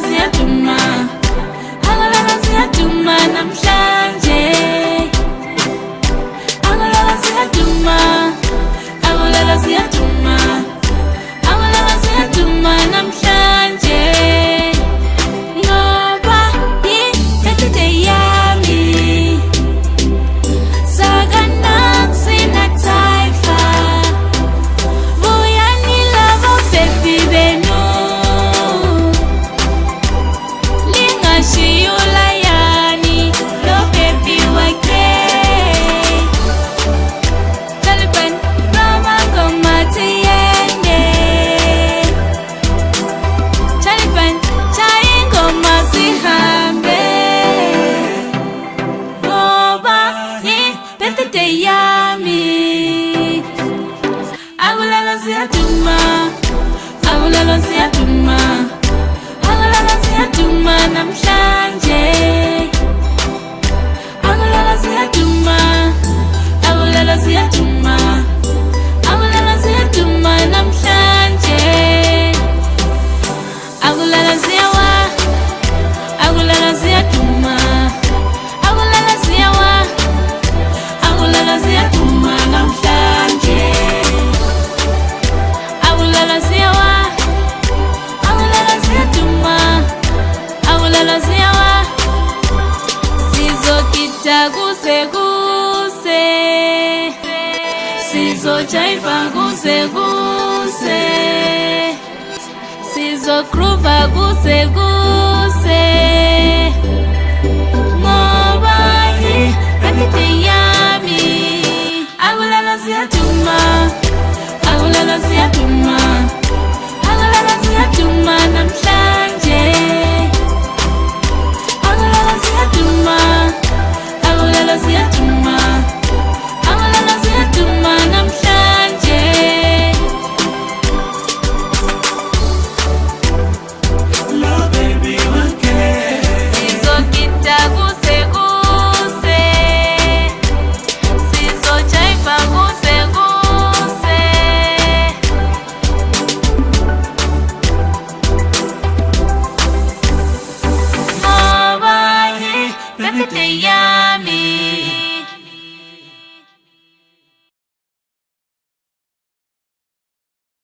ziyaduma, akulala ziyaduma namhlanje. Akulala ziyaduma, akulala ziyaduma, akulala ziyaduma namhlanje. Ngoba yi-birthday yami, Saganasi na taifa, vuyani lavo baby benu, lingashiyula yani lo baby wake. Taliban Rama ngoma tiyende, Taliban chai ngoma zihambe. Ngoba yi-birthday yami, akulala ziyaduma, akulala ziyaduma, akulala ziyaduma namhlanje. Akulala ziyaduma, akulala ziyaduma, akulala ziyaduma namhlanje. Akulala ziyawa, akulala ziyaduma, akulala ziyawa, akulala ziyaduma namhlanje. Akulala ziyawa, akulala ziyaduma, akulala ziyawa. Sizokita kuse kuse, sizojaiva kuse kuse, sizokruva kuse kuse.